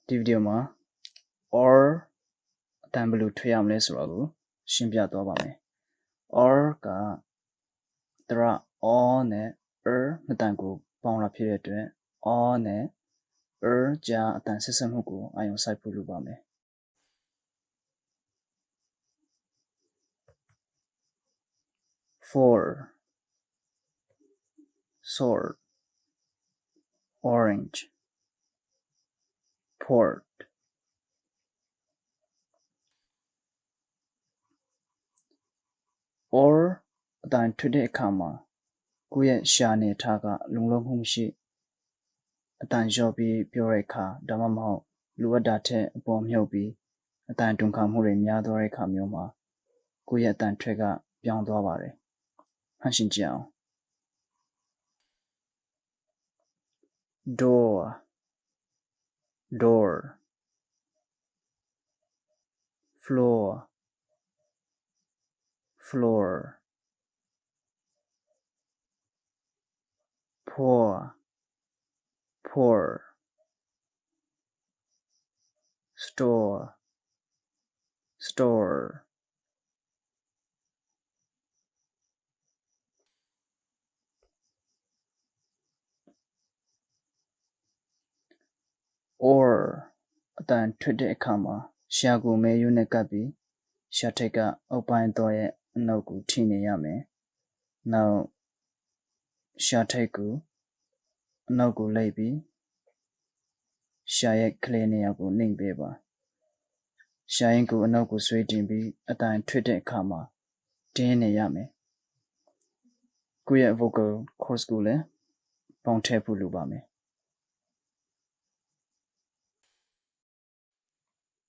ဒီဗီဒီယိုမှာ or အတန်ဘယ်လိုထွက်ရမလဲဆိုတာကိုရှင်းပြသွားပါမယ် or ကတရ or နဲ့ နှစ်တန်ကိုပေါင်းတာဖြစ်တဲ့အတွက် or နဲ့ ကြားအတန်ဆက်စပ်မှုကိုအာရုံစိုက်ဖို့လိုပါမယ် for sword orange port or အတန်ထွက်တဲ့အခါမှာကိုယ့်ရဲ့ရှာနေထားကလုံလောက်မှုမရှိအတန်လျော့ပြီးပြောတဲ့အခါဒါမှမဟုတ်လိုအပ်တာထက်အပေါ်မြုပ်ပြီးအတန်တွန်းခါမှုတွေများသွားတဲ့အခါမျိုးမှာကိုယ့်ရဲ့အတန်ထွက်ကပြောင်းသွားပါတယ်ဖန်ရှင်းကြည့်အောင် door door floor floor pour pour store store or အတန်ထွက်တဲ့အခါမှာရှာကိုမဲရိုးနဲ့ကပ်ပြီးရှာထိတ်ကအုပ်ပိုင်းတော့ရဲ့အနောက်ကိုထိနေရမယ်။နောက်ရှာထိတ်ကိုအနောက်ကိုလိုက်ပြီးရှာရဲ့ကလေးနေရာကိုနှိမ့်ပေးပါ။ရှာရင်ကိုအနောက်ကိုဆွဲတင်ပြီးအတန်ထွက်တဲ့အခါမှာတင်းနေရမယ်။ကိုယ့်ရဲ့ vocal cords ကိုလည်းပေါင်းထည့်ဖို့လိုပါမယ်။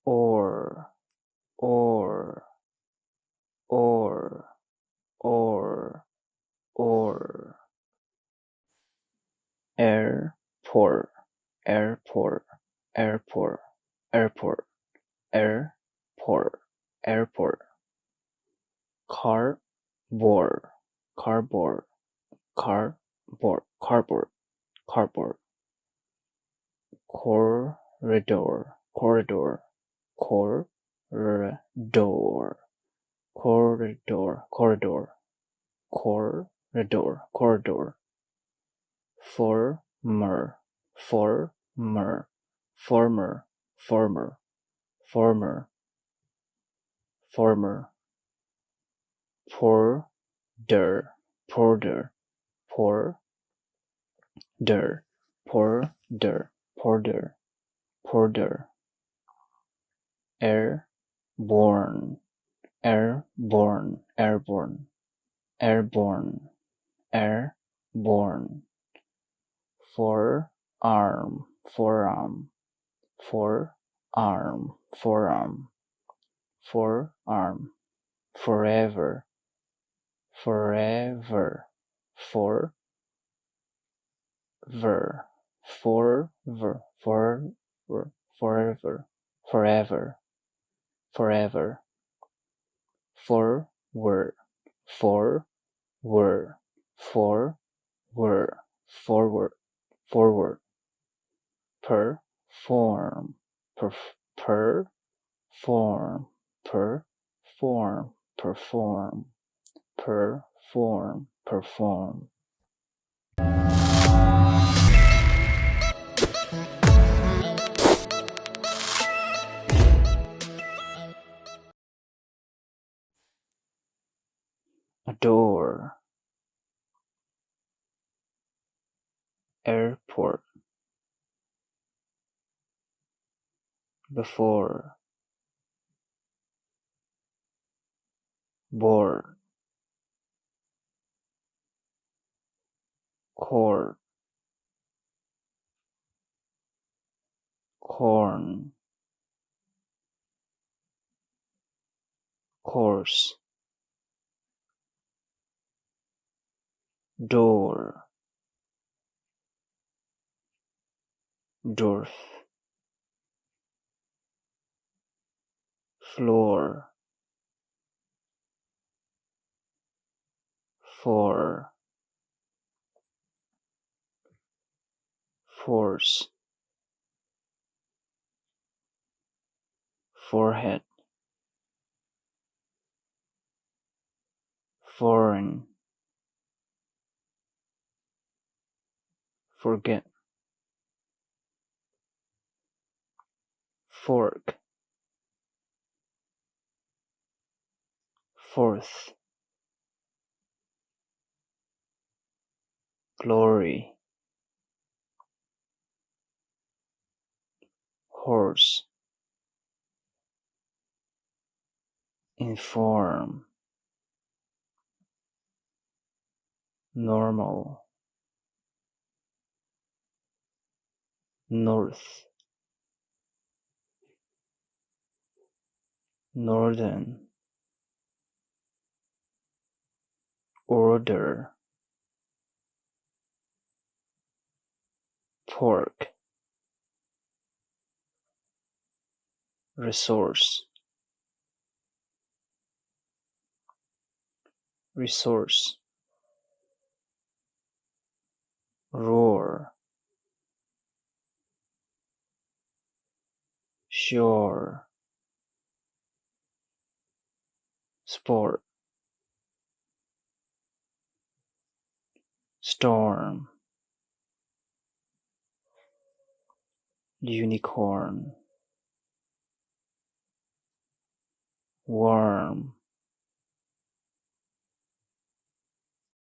or or or or or airport airport airport airport airport airport cardboard cardboard cardboard cardboard cardboard corridor corridor corridor corridor corridor corridor corridor former former former former former former porter porter porter porter porter porter airborne airborne airborne airborne airborne forearm forearm forearm forearm forearm forever forever forever forever forever forever forever forever forward forward forward forward forward perform perform perform perform perform perform adore airport before board cord corn course door dwarf floor for force forehead, foreign, forget, fork, fourth, glory, horse, inform, normal, north, northern, order, pork, resource, resource, roar, shore, sport, storm, unicorn, worm,